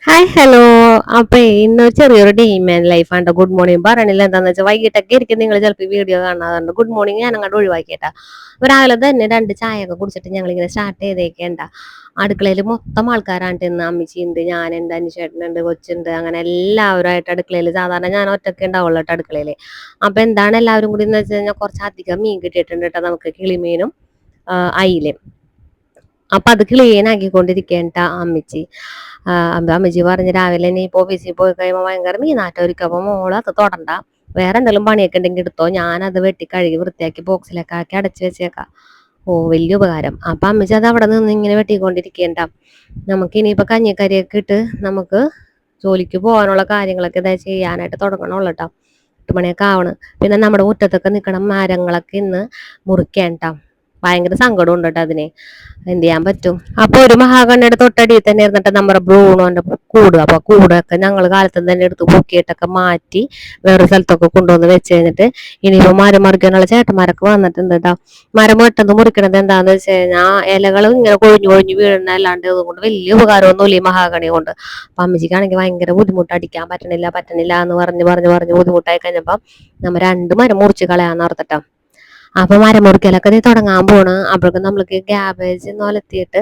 Hi hello. അപ്പൊ ഇന്ന് ചെറിയൊരു ഡേ മാൻ ലൈഫ് ആണ്. ഗുഡ് മോർണിംഗ് പറയണില്ല, എന്താന്ന് വെച്ചാൽ വൈകിട്ടൊക്കെ ആയിരിക്കും നിങ്ങൾ ചിലപ്പോൾ വീഡിയോ കാണാറുണ്ട്. ഗുഡ് മോർണിംഗ് ഞാൻ അങ്ങോട്ട് ഒഴിവാക്കിയിട്ടാ. അപ്പൊ രാവിലെ തന്നെ രണ്ട് ചായ ഒക്കെ കുടിച്ചിട്ട് ഞങ്ങൾ ഇങ്ങനെ സ്റ്റാർട്ട് ചെയ്തേക്കേണ്ട. അടുക്കളയിൽ മൊത്തം ആൾക്കാരാണ് ഇന്ന്. അമ്മച്ചിയുണ്ട്, ഞാനുണ്ട്, അനുചേട്ടനുണ്ട്, കൊച്ചുണ്ട്, അങ്ങനെ എല്ലാവരുമായിട്ട് അടുക്കളയിൽ. സാധാരണ ഞാൻ ഒറ്റയ്ക്ക് ഉണ്ടാവുള്ളൂ കേട്ടോ അടുക്കളയിൽ. അപ്പൊ എന്താണ് എല്ലാവരും കൂടി എന്ന് വെച്ച് കഴിഞ്ഞാൽ കുറച്ചധികം മീൻ കിട്ടിയിട്ടുണ്ട് കേട്ടോ നമുക്ക്. കിളിമീനും അയിലയും. അപ്പൊ അത് ക്ലീൻ ആക്കിക്കൊണ്ടിരിക്കേണ്ട അമ്മച്ചി. അപ്പൊ അമ്മച്ചി പറഞ്ഞ് രാവിലെ ഇനി ഇപ്പൊ ഓഫീസിൽ പോയി കഴിയുമ്പോൾ ഭയങ്കര മീനാട്ടം ഒരുക്കും. അപ്പൊ മോള് അത് തൊടണ്ട, വേറെ എന്തെങ്കിലും പണിയൊക്കെ ഉണ്ടെങ്കിൽ എടുത്തോ, ഞാനത് വെട്ടി കഴുകി വൃത്തിയാക്കി ബോക്സിലൊക്കെ ആക്കി അടച്ചു വെച്ചേക്കാം. ഓ, വലിയ ഉപകാരം. അപ്പൊ അമ്മച്ചി അത് അവിടെ നിന്ന് ഇങ്ങനെ വെട്ടിക്കൊണ്ടിരിക്കേണ്ട. നമുക്ക് ഇനിയിപ്പൊ കഞ്ഞിക്കറിയൊക്കെ ഇട്ട് നമുക്ക് ജോലിക്ക് പോകാനുള്ള കാര്യങ്ങളൊക്കെ ഇതാ ചെയ്യാനായിട്ട് തുടങ്ങണുള്ളൂ കേട്ടോ. 8 മണിയൊക്കെ ആവണ്. പിന്നെ നമ്മുടെ മുറ്റത്തൊക്കെ നിൽക്കണം മരങ്ങളൊക്കെ ഇന്ന് മുറിക്കേണ്ട. ഭയങ്കര സങ്കടം ഉണ്ട് കേട്ടോ അതിന്. എന്ത് ചെയ്യാൻ പറ്റും. അപ്പൊ ഒരു മഹാഗണിയുടെ തൊട്ടടിയിൽ തന്നെ ഇരുന്നിട്ട് നമ്മുടെ ബ്രൂണോന്റെ കൂട്. അപ്പൊ കൂടൊക്കെ ഞങ്ങൾ കാലത്ത് തന്നെ എടുത്ത് പൊക്കിയിട്ടൊക്കെ മാറ്റി വേറെ സ്ഥലത്തൊക്കെ കൊണ്ടുവന്ന് വെച്ച് കഴിഞ്ഞിട്ട് ഇനിയിപ്പോ മരം മുറിക്കാനുള്ള ചേട്ടന്മാരൊക്കെ വന്നിട്ടുണ്ട് കേട്ടോ. മരം വെട്ടുന്നത് മുറിക്കണത് എന്താന്ന് വെച്ച് കഴിഞ്ഞാൽ ഇലകൾ ഇങ്ങനെ കൊഴിഞ്ഞു കൊഴിഞ്ഞു വീഴുന്ന അല്ലാണ്ട് അതുകൊണ്ട് വലിയ ഉപകാരമൊന്നുമില്ല ഈ മഹാഗണി കൊണ്ട്. അപ്പൊ അമ്മച്ചിക്കാണെങ്കിൽ ഭയങ്കര ബുദ്ധിമുട്ട്, അടിക്കാൻ പറ്റണില്ല എന്ന് പറഞ്ഞ് ബുദ്ധിമുട്ടായി കഴിഞ്ഞപ്പോ നമ്മ 2 മരം മുറിച്ച് കളയാന്ന് ഓർത്തിട്ടാ. അപ്പൊ മരമുറിക്കലൊക്കെ നീ തുടങ്ങാൻ പോണ്. അപ്പോഴേക്കും നമ്മൾക്ക് ക്യാബേജ് നോലത്തിയിട്ട്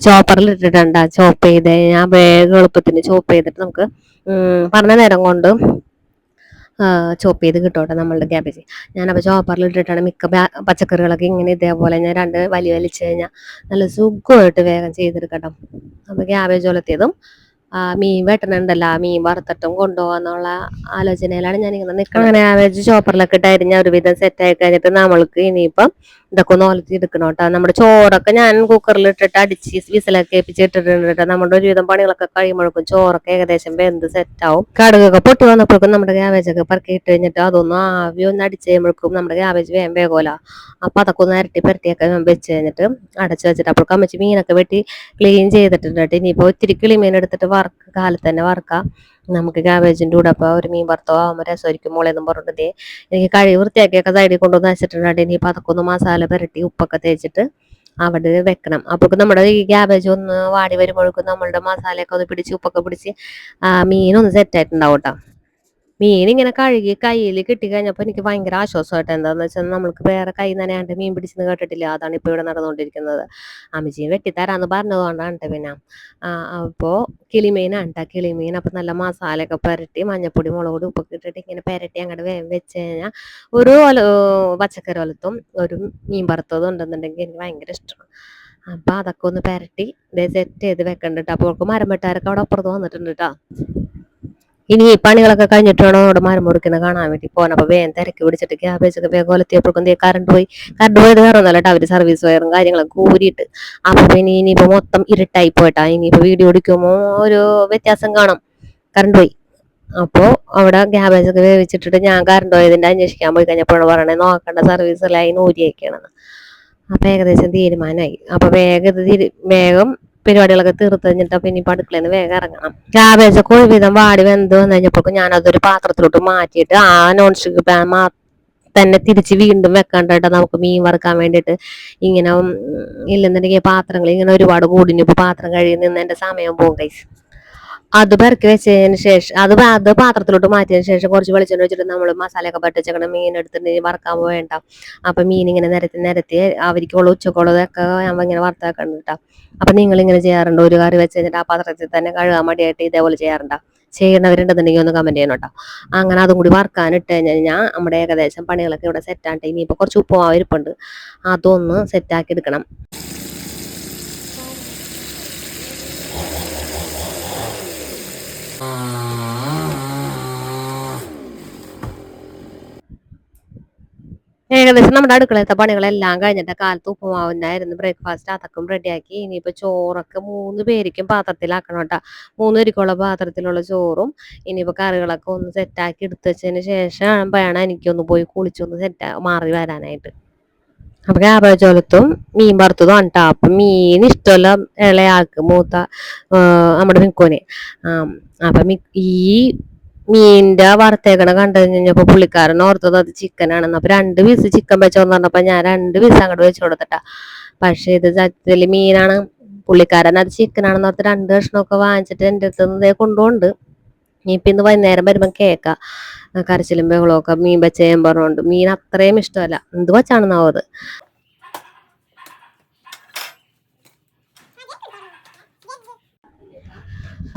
ചോപ്പറിൽ ഇട്ടിട്ടുണ്ട്. ചോപ്പ് ചെയ്ത് കഴിഞ്ഞാൽ വേഗം എളുപ്പത്തിന് ചോപ്പ് ചെയ്തിട്ട് നമുക്ക് പറഞ്ഞ നേരം കൊണ്ട് ചോപ്പ് ചെയ്ത് കിട്ടോട്ടെ നമ്മളുടെ ക്യാബേജ്. ഞാനപ്പോൾ ചോപ്പറിൽ ഇട്ടിട്ടാണ് മിക്ക പച്ചക്കറികളൊക്കെ ഇങ്ങനെ ഇതേപോലെ ഞാൻ രണ്ട് വലിച്ച് കഴിഞ്ഞാൽ നല്ല സുഖമായിട്ട് വേഗം ചെയ്തെടുക്കട്ടോ. അപ്പൊ ക്യാബേജ് ഒലത്തിയതും മീൻ വെട്ടണുണ്ടല്ലോ, മീൻ വറുത്തിട്ടും കൊണ്ടുപോകാന്നുള്ള ആലോചനയിലാണ് ഞാനിങ്ങനെ നിൽക്കുന്നത്. അങ്ങനെ ക്യാബേജ് ചോപ്പറിലൊക്കെ ഇട്ട് അരിഞ്ഞ ഒരുവിധം സെറ്റ് ആയി കഴിഞ്ഞിട്ട് നമ്മൾക്ക് ഇനിയിപ്പം ഇതൊക്കെ ഒന്ന് ഒലത്തി എടുക്കണം കേട്ടോ. നമ്മുടെ ചോറൊക്കെ ഞാൻ കുക്കറിൽ ഇട്ടിട്ട് അടിച്ച് വിസിലൊക്കെ ഏൽപ്പിച്ച് ഇട്ടിട്ടുണ്ട് കേട്ടോ. നമ്മുടെ ഒരുവിധം പണികളൊക്കെ കഴിയുമ്പോഴേക്കും ചോറൊക്കെ ഏകദേശം വെന്ത് സെറ്റ് ആവും. കടുകൊക്കെ പൊട്ടി വന്നപ്പോഴേക്കും നമ്മുടെ ക്യാബേജൊക്കെ പറക്കി ഇട്ട് കഴിഞ്ഞിട്ട് അതൊന്ന് ആവി ഒന്ന് അടിച്ച് കഴിയുമ്പോഴേക്കും നമ്മുടെ ക്യാബേജ് വേഗോല. അപ്പൊ അതൊക്കെ ഒന്ന് ഇരട്ടിയൊക്കെ വെച്ച് കഴിഞ്ഞിട്ട് അടച്ചു വെച്ചിട്ട് അപ്പോഴേക്കും അമ്മച്ചി മീനൊക്കെ വെട്ടി ക്ലീൻ ചെയ്തിട്ടുണ്ട് കേട്ടോ. ഇനിയിപ്പോ ഇത്തിരി കിളിമീൻ എടുത്തിട്ട് കാലത്ത് തന്നെ വറക്കാം നമുക്ക് ക്യാബേജിന്റെ കൂടെ. അപ്പൊ ഒരു മീൻ വറുത്തോ ആവുമ്പോൾ രസമായിരിക്കും മോളെന്നും പറഞ്ഞിട്ട് എനിക്ക് കഴിവ് വൃത്തിയാക്കിയൊക്കെ സൈഡിൽ കൊണ്ടുവന്ന് വെച്ചിട്ടുണ്ട്. ഇനിയിപ്പോൾ അതൊക്കെ ഒന്ന് മസാല പുരട്ടി ഉപ്പൊക്കെ തേച്ചിട്ട് അവിടെ വെക്കണം. അപ്പൊ നമ്മുടെ ഈ ക്യാബേജ് ഒന്ന് വാടി വരുമ്പോഴേക്കും നമ്മളുടെ മസാലയൊക്കെ ഒന്ന് പിടിച്ച് ഉപ്പൊക്കെ പിടിച്ച് മീനൊന്ന് സെറ്റ് ആയിട്ടുണ്ടാവും കേട്ടോ. മീൻ ഇങ്ങനെ കഴുകി കയ്യിൽ കിട്ടിക്കഴിഞ്ഞപ്പോൾ എനിക്ക് ഭയങ്കര ആശ്വാസമായിട്ട്. എന്താന്ന് വെച്ചാൽ നമ്മൾക്ക് വേറെ കൈ നനയാണ്ട് മീൻ പിടിച്ചെന്ന് കേട്ടിട്ടില്ല. അതാണ് ഇപ്പൊ ഇവിടെ നടന്നുകൊണ്ടിരിക്കുന്നത്. അമ്മച്ചിയും വെട്ടിത്തരാന്ന് പറഞ്ഞതുകൊണ്ടാണ് കേട്ടോ. പിന്നെ അപ്പോ കിളിമീനാണ് കേട്ടോ. കിളിമീൻ അപ്പൊ നല്ല മസാലയൊക്കെ പുരട്ടി മഞ്ഞപ്പൊടി മുളക് ഉപ്പൊക്കെ ഇട്ടിട്ട് ഇങ്ങനെ പുരട്ടി അങ്ങോട്ട് വെച്ച് കഴിഞ്ഞാൽ ഒരു പച്ചക്കറി ഒലത്തും ഒരു മീൻ വറുത്തതും ഉണ്ടെന്നുണ്ടെങ്കിൽ എനിക്ക് ഭയങ്കര ഇഷ്ടമാണ്. അപ്പൊ അതൊക്കെ ഒന്ന് പുരട്ടി സെറ്റ് ചെയ്ത് വെക്കണ്ടിട്ട്. അപ്പോൾ മരം വെട്ടാരൊക്കെ അവിടെ അപ്പുറത്ത് വന്നിട്ടുണ്ട് കേട്ടോ. ഇനി ഈ പണികളൊക്കെ കഴിഞ്ഞിട്ട് വേണം അവിടെ മരം മുറിക്കുന്നത് കാണാൻ വേണ്ടി പോകാൻ. അപ്പൊ വേഗം തിരക്ക് പിടിച്ചിട്ട് ക്യാബേജൊക്കെ വേഗം ഒലത്തിയപ്പോഴേക്കും കറണ്ട് പോയി. കറണ്ട് പോയത് വേറെ ഒന്നല്ല കേട്ടോ, അവര് സർവീസ് വയറും കാര്യങ്ങളൊക്കെ ഊരിയിട്ട്. അപ്പൊ പിന്നെ ഇനിയിപ്പോ മൊത്തം ഇരുട്ടായി പോയിട്ടാ. ഇനിയിപ്പോ വീഡിയോ എടുക്കുമ്പോ ഒരു വ്യത്യാസം കാണാം. കറണ്ട് പോയി. അപ്പോ അവിടെ ക്യാബേജൊക്കെ വേവിച്ചിട്ടിട്ട് ഞാൻ കറണ്ട് പോയതിന്റെ അന്വേഷിക്കാൻ പോയി കഴിഞ്ഞപ്പോഴാണ് പറയണേ നോക്കണ്ട, സർവീസ് ലൈൻ ഊരിയൊക്കെയാണെന്ന്. അപ്പൊ ഏകദേശം തീരുമാനമായി. അപ്പൊ വേഗം പരിപാടികളൊക്കെ തീർത്ത് കഴിഞ്ഞിട്ട് അപ്പൊ ഇനിയിപ്പോ അടുക്കളയിൽ നിന്ന് വേഗം ഇറങ്ങണം. ക്യാബേജൊക്കെ ഒരുവിധം വാടി വെന്ത് വന്നു കഴിഞ്ഞപ്പോൾ ഞാൻ അതൊരു പാത്രത്തിലോട്ട് മാറ്റിയിട്ട് ആ നോൺ സ്റ്റിക്ക് പാൻ തന്നെ തിരിച്ച് വീണ്ടും വെക്കാണ്ടായിട്ട് നമുക്ക് മീൻ വറുക്കാൻ വേണ്ടിയിട്ട്. ഇങ്ങനെ ഇല്ലെന്നുണ്ടെങ്കിൽ പാത്രങ്ങൾ ഇങ്ങനെ ഒരുപാട് കൂടിഞ്ഞു. ഇപ്പൊ പാത്രം കഴിയുന്ന എന്റെ സമയം പോകും കൈസ്. അത് പെറക്കി വെച്ചതിന് ശേഷം അത് പാത്രത്തിലോട്ട് മാറ്റിയതിന് ശേഷം കുറച്ച് വെളിച്ചെണ്ണ വെച്ചിട്ട് നമ്മൾ മസാലയൊക്കെ പറ്റിച്ചേക്കണം. മീൻ എടുത്തിട്ട് വറക്കാൻ പോവേണ്ട. അപ്പൊ മീൻ ഇങ്ങനെ നിരത്തി അവർക്കുള്ള ഉച്ചക്കുള്ളതൊക്കെ ഞാൻ ഇങ്ങനെ വറുത്താക്കണ്ട കേട്ടോ. അപ്പൊ നിങ്ങൾ ഇങ്ങനെ ചെയ്യാറുണ്ടോ? ഒരു കറി വെച്ച് കഴിഞ്ഞിട്ട് ആ പാത്രത്തിൽ തന്നെ കഴുകാൻ മടിയായിട്ട് ഇതേപോലെ ചെയ്യാറുണ്ടോ? ചെയ്യണവരുണ്ടെന്നുണ്ടെങ്കിൽ ഒന്ന് കമന്റ് ചെയ്യണം കേട്ടോ. അങ്ങനെ അതും കൂടി വറുക്കാൻ ഇട്ട് കഴിഞ്ഞാൽ നമ്മുടെ ഏകദേശം പണികളൊക്കെ ഇവിടെ സെറ്റാണ്ട്. ഇനിയിപ്പോ കുറച്ച് ഉപ്പുമാവ് ഇരിപ്പുണ്ട്, അതൊന്ന് സെറ്റാക്കി എടുക്കണം. ഏകദേശം നമ്മുടെ അടുക്കളത്തെ പണികളെല്ലാം കഴിഞ്ഞിട്ട് കാലത്ത് ഉപ്പുമാവുന്നായിരുന്നു ബ്രേക്ക്ഫാസ്റ്റ്, അതൊക്കെ റെഡിയാക്കി. ഇനിയിപ്പോ ചോറൊക്കെ 3 പേർക്കും പാത്രത്തിലാക്കണം കേട്ടോ. 3 പേർക്കുള്ള പാത്രത്തിലുള്ള ചോറും ഇനിയിപ്പോ കറികളൊക്കെ ഒന്ന് സെറ്റാക്കി എടുത്തു വെച്ചതിന് ശേഷം വേണം എനിക്കൊന്ന് പോയി കുളിച്ചൊന്ന് മാറി വരാനായിട്ട്. അപ്പൊ ക്യാബേജോലത്തും മീൻ വറുത്തതും ആണ് ട്ടോ. അപ്പൊ മീൻ ഇഷ്ടമല്ല ഇളയാൾക്ക്, നമ്മുടെ മിക്കോനെ. അപ്പൊ ഈ മീനിന്റെ വറുത്തേക്കണ കണ്ടു കഴിഞ്ഞപ്പോ പുള്ളിക്കാരൻ ഓർത്തത് അത് ചിക്കൻ ആണെന്ന്. അപ്പൊ 2 പീസ് ചിക്കൻ വെച്ചോന്ന് പറഞ്ഞപ്പോ ഞാൻ 2 പീസ് അങ്ങോട്ട് വെച്ചു കൊടുത്തിട്ടാ. പക്ഷെ ഇത് സത്യത്തില് മീനാണ്. പുള്ളിക്കാരൻ അത് ചിക്കനാണെന്ന് ഓർത്ത് 2 കഷ്ണമൊക്കെ വാങ്ങിച്ചിട്ട് എൻ്റെ അടുത്ത് നിന്ന് കൊണ്ടുപോണ്ട്. ഇനിയിപ്പം ഇന്ന് വൈകുന്നേരം വരുമ്പം കേൾക്കാം കരച്ചിലും ബഹളമൊക്കെ മീൻ വെച്ചേം പറഞ്ഞുകൊണ്ട്. മീൻ അത്രയും ഇഷ്ടമല്ല, എന്ത് വച്ചാണെന്നാവും അത്.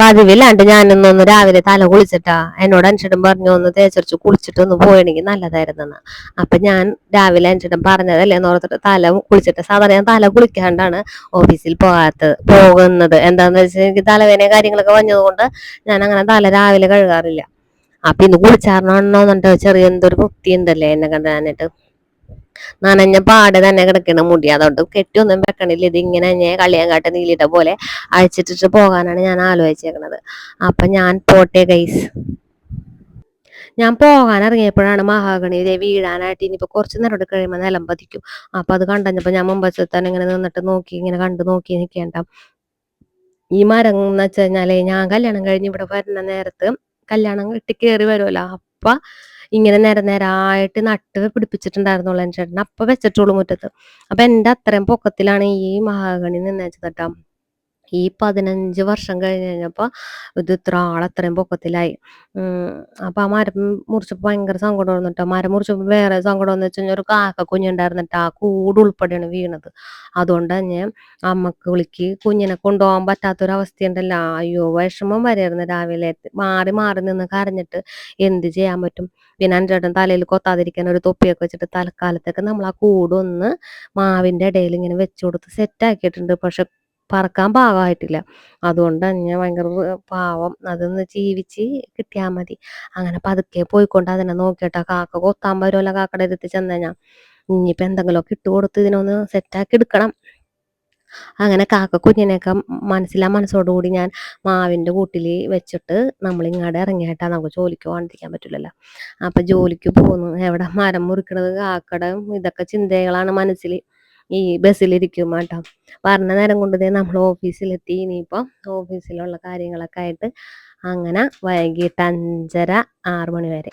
പതിവില്ലാണ്ട് ഞാനിന്നൊന്ന് രാവിലെ തല കുളിച്ചിട്ടാ. എന്നോട് അനുസരിച്ചും പറഞ്ഞു ഒന്ന് തേച്ചരിച്ച് കുളിച്ചിട്ട് ഒന്ന് പോയണെങ്കിൽ നല്ലതായിരുന്നെന്ന്. അപ്പൊ ഞാൻ രാവിലെ അനുസരിച്ചും പറഞ്ഞതല്ലേ എന്ന് ഓർത്തിട്ട് തല കുളിച്ചിട്ട്, സാധാരണ ഞാൻ തല കുളിക്കാണ്ടാണ് ഓഫീസിൽ പോകുന്നത്. എന്താന്ന് വെച്ചാൽ എനിക്ക് തലവേദന കാര്യങ്ങളൊക്കെ വന്നതുകൊണ്ട് ഞാൻ അങ്ങനെ തല രാവിലെ കഴുകാറില്ല. അപ്പൊ ഇന്ന് കുളിച്ചാരണോന്നുണ്ട് ചെറിയ എന്തൊരു വൃത്തി ഉണ്ടല്ലേ എന്നെ കണ്ടാനിട്ട്. നനഞ്ഞ പാടെ തന്നെ കിടക്കണ മുടി, അതുകൊണ്ട് കെട്ടിയൊന്നും വെക്കണില്ല. ഇതിങ്ങനെ ഞാൻ കളിയാങ്കാട്ട് നീലിട്ട പോലെ അഴിച്ചിട്ടിട്ട് പോകാനാണ് ഞാൻ ആലോചിച്ചേക്കണത്. അപ്പൊ ഞാൻ പോട്ടെ ഗൈസ്. ഞാൻ പോകാൻ ഇറങ്ങിയപ്പോഴാണ് മഹാഗണി വീഴാനായിട്ട് ഇനിയിപ്പോ കുറച്ച് നേരം കഴിയുമ്പോൾ നിലം പതിക്കും. അപ്പൊ അത് കണ്ടപ്പോ ഞാൻ മുമ്പത്തെ തന്നെ ഇങ്ങനെ നിന്നിട്ട് നോക്കി, ഇങ്ങനെ കണ്ടു നോക്കി നിൽക്കേണ്ട. ഈ മരം എന്ന് വെച്ച് കഴിഞ്ഞാലേ, ഞാൻ കല്യാണം കഴിഞ്ഞ് ഇവിടെ വരുന്ന നേരത്ത് കല്യാണം കെട്ടി കയറി വരുമല്ലോ, അപ്പൊ ഇങ്ങനെ നേരായിട്ട് നട്ട് പിടിപ്പിച്ചിട്ടുണ്ടായിരുന്നുള്ളൂ എൻ്റെ ചേട്ടൻ. അപ്പൊ വെച്ചിട്ടുള്ളൂ മുറ്റത്ത്. അപ്പൊ എൻ്റെ അത്രയും പൊക്കത്തിലാണ് ഈ മഹാഗണി നിന്നേച്ചതട്ടാ. ഈ 15 വർഷം കഴിഞ്ഞപ്പോ ഇത് ഇത്ര ആളത്രയും പൊക്കത്തിലായി. അപ്പൊ ആ മരം മുറിച്ചപ്പോ ഭയങ്കര സങ്കടം വന്നിട്ടോ. മരം മുറിച്ചപ്പോ വേറെ സങ്കടം എന്ന് വെച്ച് കഴിഞ്ഞാൽ ഒരു കാക്ക കുഞ്ഞുണ്ടായിരുന്നിട്ട് ആ കൂട് ഉൾപ്പെടെയാണ് വീണത്. അതുകൊണ്ട് തന്നെ അമ്മക്ക് വിളിക്ക് കുഞ്ഞിനെ കൊണ്ടുപോകാൻ പറ്റാത്തൊരവസ്ഥയുണ്ടല്ലോ. അയ്യോ വിഷമം വരെയായിരുന്നു. രാവിലെ മാറി മാറി നിന്ന് കരഞ്ഞിട്ട് എന്ത് ചെയ്യാൻ പറ്റും. പിന്നെ എൻ്റെ ചേട്ടൻ തലയിൽ കൊത്താതിരിക്കാൻ ഒരു തൊപ്പിയൊക്കെ വെച്ചിട്ട് തൽക്കാലത്തേക്ക് നമ്മൾ ആ കൂടൊന്ന് മാവിന്റെ ഇടയിൽ ഇങ്ങനെ വെച്ചു കൊടുത്ത് സെറ്റാക്കിയിട്ടുണ്ട്. പക്ഷെ പറക്കാൻ പാകമായിട്ടില്ല. അതുകൊണ്ട് തന്നെ ഭയങ്കര പാവം, അതൊന്ന് ജീവിച്ച് കിട്ടിയാൽ മതി. അങ്ങനെ പതുക്കെ പോയിക്കൊണ്ട് അതിനെ നോക്കിയിട്ടാ. കാക്ക കൊത്താൻ വരുമല്ലോ കാക്കയുടെ അടുത്ത് ചെന്ന് കഴിഞ്ഞാൽ. ഇനിയിപ്പോൾ എന്തെങ്കിലുമൊക്കെ ഇട്ട് കൊടുത്ത് ഇതിനൊന്ന് സെറ്റാക്കി എടുക്കണം. അങ്ങനെ കാക്ക കുഞ്ഞിനെയൊക്കെ മനസ്സോടുകൂടി ഞാൻ മാവിൻ്റെ കൂട്ടിൽ വെച്ചിട്ട് നമ്മൾ ഇങ്ങോട്ട് ഇറങ്ങിയിട്ടാ. നമുക്ക് ജോലിക്ക് പോകാണ്ടിരിക്കാൻ പറ്റില്ലല്ലോ. അപ്പം ജോലിക്ക് പോകുന്നു. എവിടെ മരം മുറിക്കണത് കാക്കയുടെ ഇതൊക്കെ ചിന്തകളാണ് മനസ്സിൽ. ഈ ബസ്സിലിരിക്കും കേട്ടോ. പറഞ്ഞ നേരം കൊണ്ട് നമ്മൾ ഓഫീസിലെത്തി. ഇനിയിപ്പോൾ ഓഫീസിലുള്ള കാര്യങ്ങളൊക്കെ ആയിട്ട് അങ്ങനെ വൈകിട്ട് 5:30-6 മണി വരെ.